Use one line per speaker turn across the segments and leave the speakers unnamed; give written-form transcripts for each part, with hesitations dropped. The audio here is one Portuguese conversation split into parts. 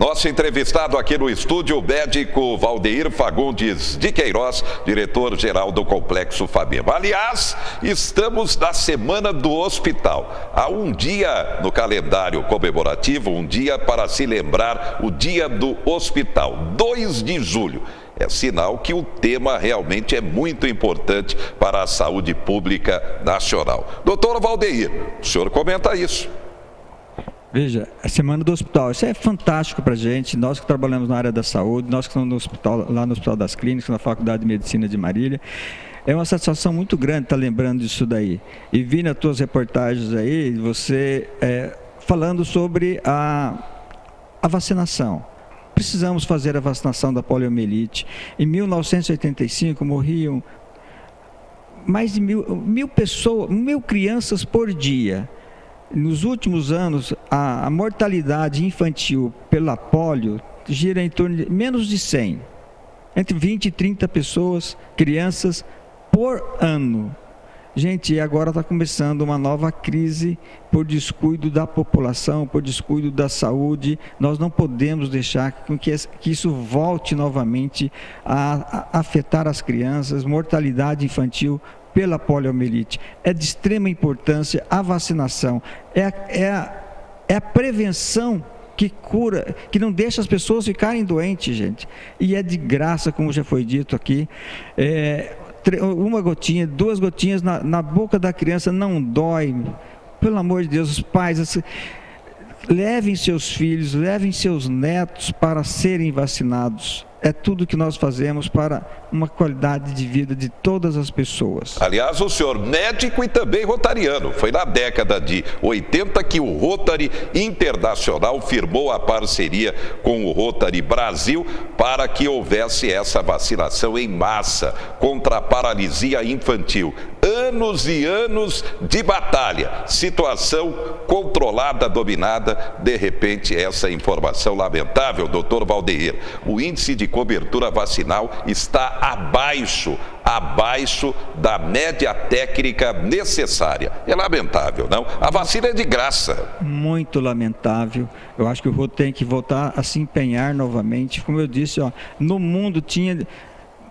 Nosso entrevistado aqui no estúdio, o médico Valdeir Fagundes de Queiroz, diretor-geral do Complexo Fabema. Aliás, estamos na Semana do Hospital. Há um dia no calendário comemorativo, um dia para se lembrar o Dia do Hospital, 2 de julho. É sinal que o tema realmente é muito importante para a saúde pública nacional. Doutor Valdeir, o senhor comenta isso.
Veja, a Semana do Hospital, isso é fantástico para a gente, nós que trabalhamos na área da saúde, nós que estamos no hospital, lá no Hospital das Clínicas, na Faculdade de Medicina de Marília. É uma satisfação muito grande estar lembrando disso daí. E vi nas tuas reportagens aí, você falando sobre a vacinação. Precisamos fazer a vacinação da poliomielite. Em 1985 morriam mais de mil crianças por dia. Nos últimos anos, a mortalidade infantil pela polio gira em torno de menos de 100. Entre 20 e 30 pessoas, crianças, por ano. Gente, agora está começando uma nova crise por descuido da população, por descuido da saúde. Nós não podemos deixar que isso volte novamente a afetar as crianças, mortalidade infantil pela poliomielite. É de extrema importância a vacinação. É a prevenção que cura, que não deixa as pessoas ficarem doentes, gente. E é de graça, como já foi dito aqui. Uma gotinha, 2 gotinhas na boca da criança não dói. Pelo amor de Deus, os pais, levem seus filhos, levem seus netos para serem vacinados. É tudo que nós fazemos para uma qualidade de vida de todas as pessoas.
Aliás, o senhor médico e também rotariano. Foi na década de 80 que o Rotary Internacional firmou a parceria com o Rotary Brasil para que houvesse essa vacinação em massa contra a paralisia infantil. Anos e anos de batalha, situação controlada, dominada, de repente essa informação lamentável, doutor Valdeir, o índice de cobertura vacinal está abaixo da média técnica necessária. É lamentável, não? A vacina é de graça.
Muito lamentável. Eu acho que o Rotary tem que voltar a se empenhar novamente. Como eu disse, no mundo tinha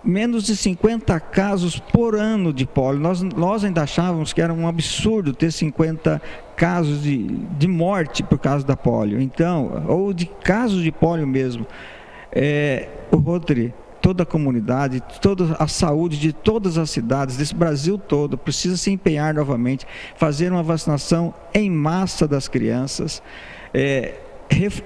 menos de 50 casos por ano de pólio. Nós ainda achávamos que era um absurdo ter 50 casos de morte por causa da pólio. Então, ou de casos de pólio mesmo. O Rotary, toda a comunidade, toda a saúde de todas as cidades, desse Brasil todo, precisa se empenhar novamente, fazer uma vacinação em massa das crianças,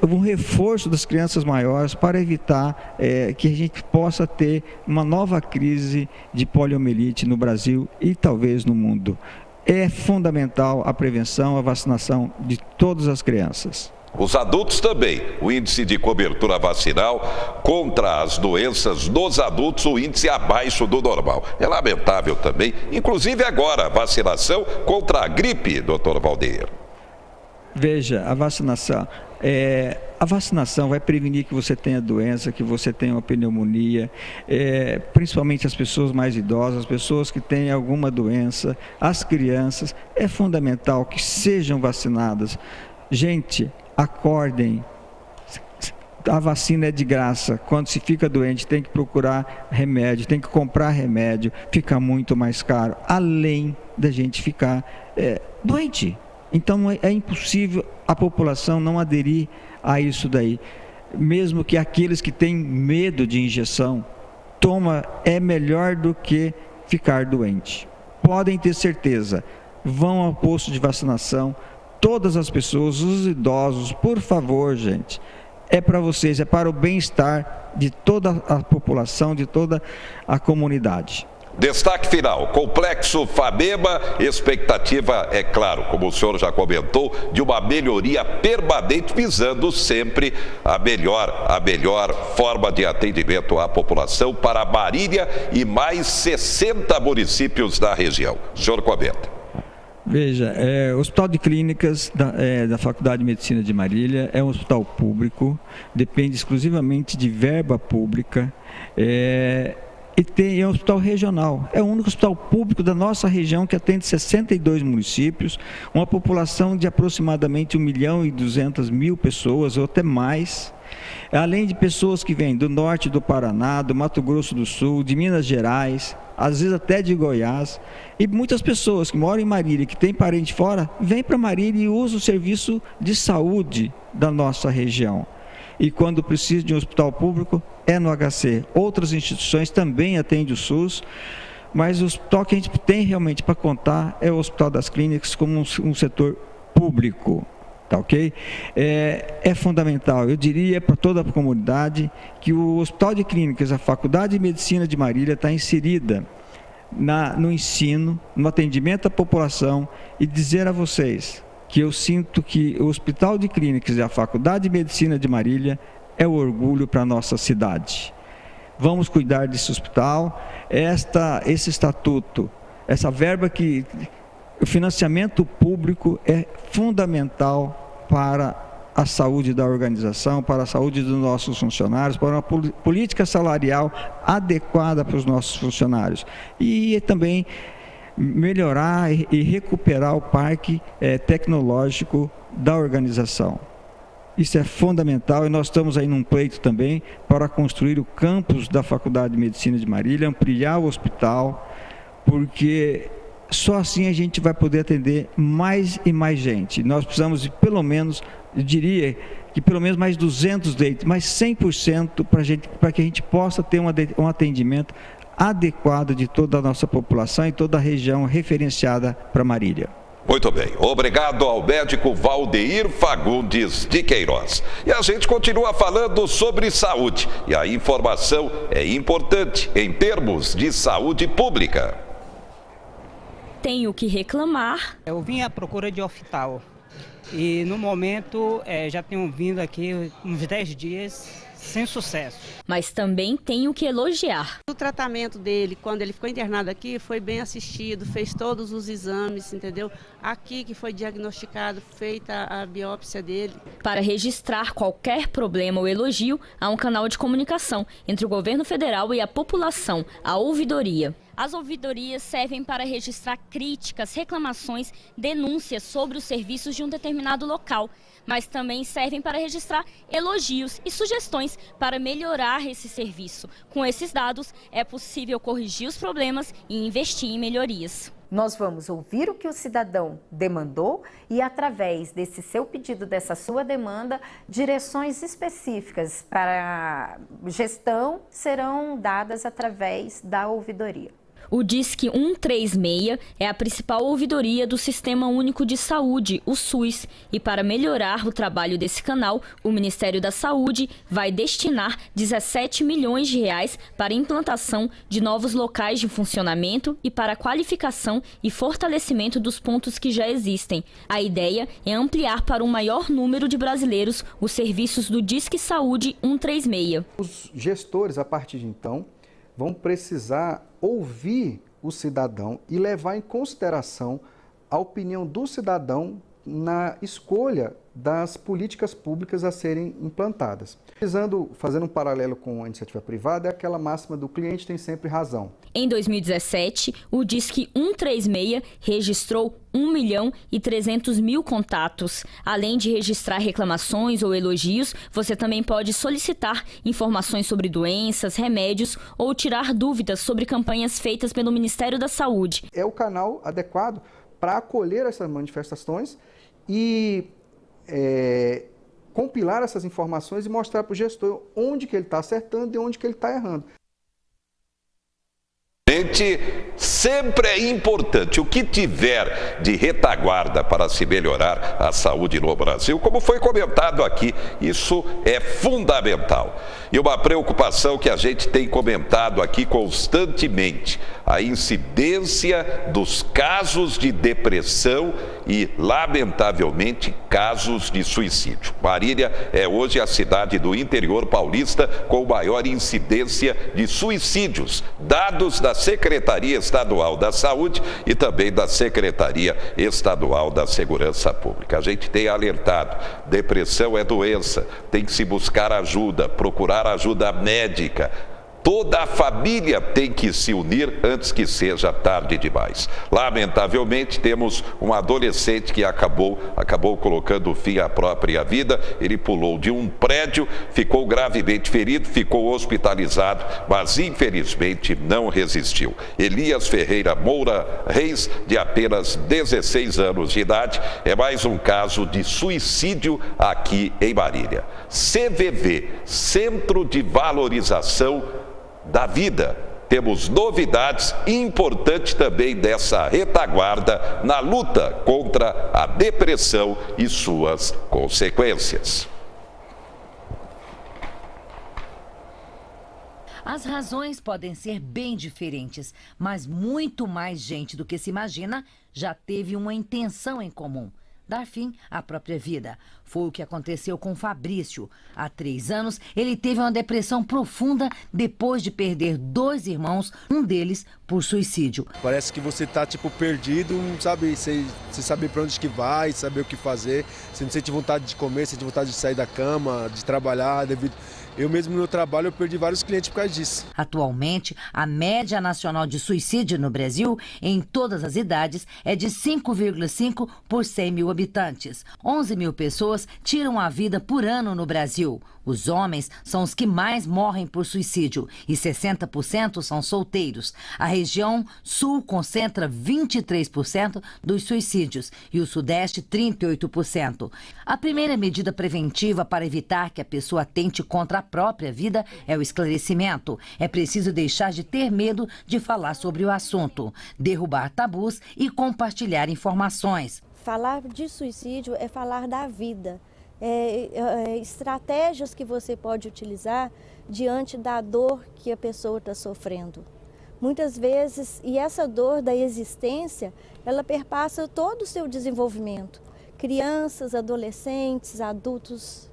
um reforço das crianças maiores para evitar que a gente possa ter uma nova crise de poliomielite no Brasil e talvez no mundo. É fundamental a prevenção, a vacinação de todas as crianças.
Os adultos também, o índice de cobertura vacinal contra as doenças dos adultos, o índice abaixo do normal. É lamentável também, inclusive agora, a vacinação contra a gripe, doutor Valdeir.
Veja, a vacinação vai prevenir que você tenha doença, que você tenha uma pneumonia, principalmente as pessoas mais idosas, as pessoas que têm alguma doença, as crianças. É fundamental que sejam vacinadas. Gente, acordem, a vacina é de graça. Quando se fica doente tem que procurar remédio, tem que comprar remédio, fica muito mais caro, além da gente ficar doente. Então é impossível a população não aderir a isso daí. Mesmo que aqueles que têm medo de injeção, é melhor do que ficar doente. Podem ter certeza, vão ao posto de vacinação. Todas as pessoas, os idosos, por favor, gente, é para vocês, é para o bem-estar de toda a população, de toda a comunidade.
Destaque final, Complexo Fabema, expectativa, é claro, como o senhor já comentou, de uma melhoria permanente, visando sempre a melhor forma de atendimento à população para Marília e mais 60 municípios da região. O senhor comenta.
Veja, o Hospital de Clínicas da Faculdade de Medicina de Marília é um hospital público, depende exclusivamente de verba pública, e é um hospital regional. É o único hospital público da nossa região que atende 62 municípios, uma população de aproximadamente 1.200.000 pessoas, ou até mais. além de pessoas que vêm do norte do Paraná, do Mato Grosso do Sul, de Minas Gerais, às vezes até de Goiás, e muitas pessoas que moram em Marília, que têm parente fora, vêm para Marília e usam o serviço de saúde da nossa região. E quando precisa de um hospital público, é no HC. Outras instituições também atendem o SUS, mas o hospital que a gente tem realmente para contar é o Hospital das Clínicas como um setor público, tá ok? É fundamental, eu diria para toda a comunidade, que o Hospital de Clínicas, a Faculdade de Medicina de Marília está inserida no ensino, no atendimento à população, e dizer a vocês que eu sinto que o Hospital de Clínicas e a Faculdade de Medicina de Marília é o orgulho para a nossa cidade. Vamos cuidar desse hospital, esse estatuto, essa verba que o financiamento público é fundamental para a saúde da organização, para a saúde dos nossos funcionários, para uma política salarial adequada para os nossos funcionários. E também melhorar e recuperar o parque tecnológico da organização. Isso é fundamental e nós estamos aí num pleito também para construir o campus da Faculdade de Medicina de Marília, ampliar o hospital, porque só assim a gente vai poder atender mais e mais gente. Nós precisamos de pelo menos, eu diria que pelo menos mais 200 leitos, mais 100% para que a gente possa ter um atendimento adequado de toda a nossa população e toda a região referenciada para Marília.
Muito bem, obrigado ao médico Valdeir Fagundes de Queiroz. E a gente continua falando sobre saúde, e a informação é importante em termos de saúde pública.
Tenho que reclamar.
Eu vim à procura de hospital e no momento já tenho vindo aqui uns 10 dias sem sucesso.
Mas também tenho que elogiar.
O tratamento dele, quando ele ficou internado aqui, foi bem assistido, fez todos os exames, entendeu? Aqui que foi diagnosticado, feita a biópsia dele.
Para registrar qualquer problema ou elogio, há um canal de comunicação entre o governo federal e a população, a ouvidoria. As ouvidorias servem para registrar críticas, reclamações, denúncias sobre os serviços de um determinado local, mas também servem para registrar elogios e sugestões para melhorar esse serviço. Com esses dados, é possível corrigir os problemas e investir em melhorias.
Nós vamos ouvir o que o cidadão demandou e, através desse seu pedido, dessa sua demanda, direções específicas para gestão serão dadas através da ouvidoria.
O Disque 136 é a principal ouvidoria do Sistema Único de Saúde, o SUS, e para melhorar o trabalho desse canal, o Ministério da Saúde vai destinar 17 milhões de reais para a implantação de novos locais de funcionamento e para a qualificação e fortalecimento dos pontos que já existem. A ideia é ampliar para um maior número de brasileiros os serviços do Disque Saúde 136.
Os gestores, a partir de então, vão precisar ouvir o cidadão e levar em consideração a opinião do cidadão na escolha das políticas públicas a serem implantadas. Fazendo um paralelo com a iniciativa privada, é aquela máxima do cliente tem sempre razão.
Em 2017, o Disque 136 registrou 1.300.000 contatos. Além de registrar reclamações ou elogios, você também pode solicitar informações sobre doenças, remédios ou tirar dúvidas sobre campanhas feitas pelo Ministério da Saúde.
É o canal adequado para acolher essas manifestações e compilar essas informações e mostrar para o gestor onde que ele está acertando e onde que ele está errando.
Gente, sempre é importante o que tiver de retaguarda para se melhorar a saúde no Brasil, como foi comentado aqui, isso é fundamental. E uma preocupação que a gente tem comentado aqui constantemente, a incidência dos casos de depressão e, lamentavelmente, casos de suicídio. Marília é hoje a cidade do interior paulista com maior incidência de suicídios, dados da Secretaria Estadual da Saúde e também da Secretaria Estadual da Segurança Pública. A gente tem alertado, depressão é doença, tem que se buscar ajuda, procurar ajuda médica. Toda a família tem que se unir antes que seja tarde demais. Lamentavelmente, temos um adolescente que acabou colocando fim à própria vida. Ele pulou de um prédio, ficou gravemente ferido, ficou hospitalizado, mas infelizmente não resistiu. Elias Ferreira Moura Reis, de apenas 16 anos de idade, é mais um caso de suicídio aqui em Marília. CVV, Centro de Valorização da Vida. Temos novidades importantes também dessa retaguarda na luta contra a depressão e suas consequências.
As razões podem ser bem diferentes, mas muito mais gente do que se imagina já teve uma intenção em comum: dar fim à própria vida. Foi o que aconteceu com Fabrício. Há 3 anos, ele teve uma depressão profunda depois de perder 2 irmãos, um deles por suicídio.
Parece que você tá perdido, não sabe, sem saber para onde que vai, saber o que fazer. Você não sente vontade de comer, sente vontade de sair da cama, de trabalhar. Eu mesmo no meu trabalho eu perdi vários clientes por causa disso.
Atualmente, a média nacional de suicídio no Brasil, em todas as idades, é de 5,5 por 100 mil habitantes. 11 mil pessoas tiram a vida por ano no Brasil. Os homens são os que mais morrem por suicídio e 60% são solteiros. A região sul concentra 23% dos suicídios e o sudeste 38%. A primeira medida preventiva para evitar que a pessoa tente contra a própria vida é o esclarecimento. É preciso deixar de ter medo de falar sobre o assunto, derrubar tabus e compartilhar informações.
Falar de suicídio é falar da vida. Estratégias que você pode utilizar diante da dor que a pessoa está sofrendo. Muitas vezes, e essa dor da existência, ela perpassa todo o seu desenvolvimento. Crianças, adolescentes, adultos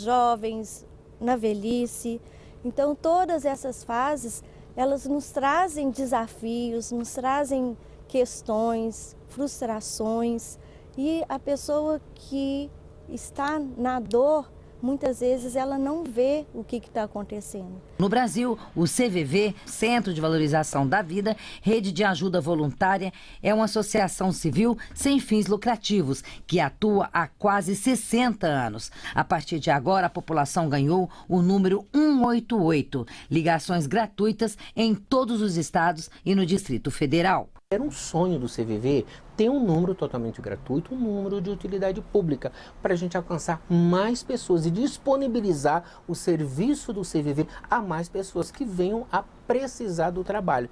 jovens, na velhice. Então, todas essas fases, elas nos trazem desafios, nos trazem questões, frustrações, e a pessoa que está na dor, muitas vezes ela não vê o que está acontecendo.
No Brasil, o CVV, Centro de Valorização da Vida, Rede de Ajuda Voluntária, é uma associação civil sem fins lucrativos que atua há quase 60 anos. A partir de agora, a população ganhou o número 188, ligações gratuitas em todos os estados e no Distrito Federal.
Era um sonho do CVV ter um número totalmente gratuito, um número de utilidade pública, para a gente alcançar mais pessoas e disponibilizar o serviço do CVV a mais pessoas que venham a precisar do trabalho.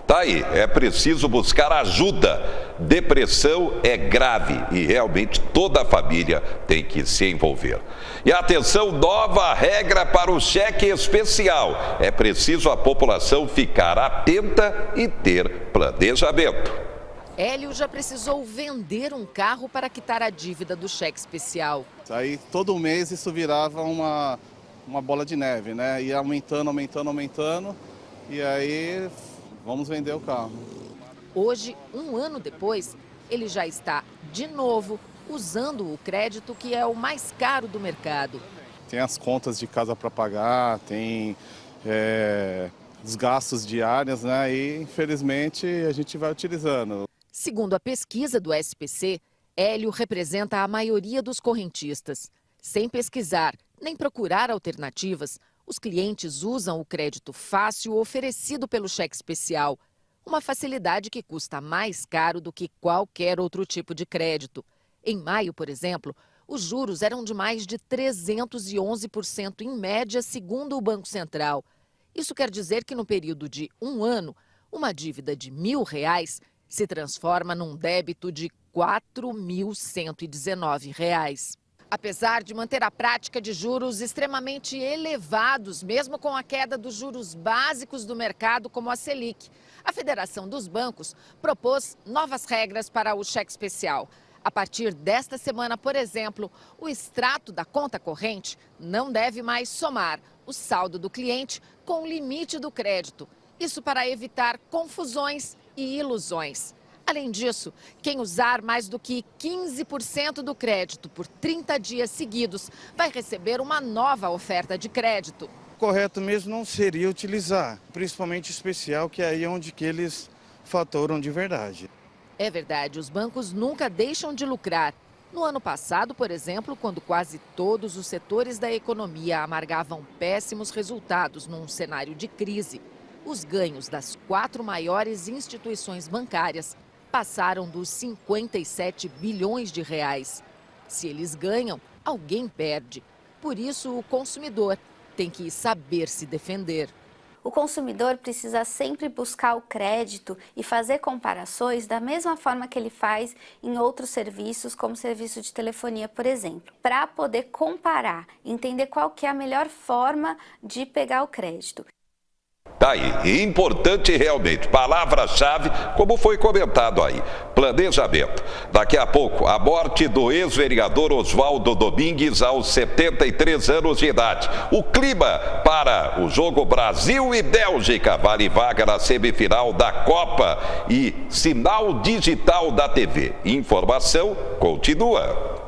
Tá aí, é preciso buscar ajuda. Depressão é grave e realmente toda a família tem que se envolver. E atenção, nova regra para o cheque especial. É preciso a população ficar atenta e ter planejamento.
Hélio já precisou vender um carro para quitar a dívida do cheque especial.
Aí todo mês isso virava uma bola de neve, né? Ia aumentando, e aí vamos vender o carro.
Hoje, 1 ano depois, ele já está de novo usando o crédito que é o mais caro do mercado.
Tem as contas de casa para pagar, tem os gastos diários, né? E infelizmente a gente vai utilizando.
Segundo a pesquisa do SPC, Hélio representa a maioria dos correntistas. Sem pesquisar nem procurar alternativas, os clientes usam o crédito fácil oferecido pelo cheque especial, uma facilidade que custa mais caro do que qualquer outro tipo de crédito. Em maio, por exemplo, os juros eram de mais de 311% em média, segundo o Banco Central. Isso quer dizer que no período de 1 ano, uma dívida de R$1.000 se transforma num débito de R$4.119. Apesar de manter a prática de juros extremamente elevados, mesmo com a queda dos juros básicos do mercado, como a Selic, a Federação dos Bancos propôs novas regras para o cheque especial. A partir desta semana, por exemplo, o extrato da conta corrente não deve mais somar o saldo do cliente com o limite do crédito. Isso para evitar confusões e ilusões. Além disso, quem usar mais do que 15% do crédito por 30 dias seguidos vai receber uma nova oferta de crédito.
correto mesmo não seria utilizar, principalmente especial, que é aí onde que eles faturam de verdade.
É verdade, os bancos nunca deixam de lucrar. No ano passado, por exemplo, quando quase todos os setores da economia amargavam péssimos resultados num cenário de crise, os ganhos das 4 maiores instituições bancárias passaram dos 57 bilhões de reais. Se eles ganham, alguém perde. Por isso, o consumidor tem que saber se defender.
O consumidor precisa sempre buscar o crédito e fazer comparações da mesma forma que ele faz em outros serviços, como serviço de telefonia, por exemplo, para poder comparar, entender qual que é a melhor forma de pegar o crédito.
Tá aí, importante realmente, palavra-chave, como foi comentado aí, planejamento. Daqui a pouco, a morte do ex-vereador Oswaldo Domingues aos 73 anos de idade. O clima para o jogo Brasil e Bélgica, vale vaga na semifinal da Copa e sinal digital da TV. Informação continua.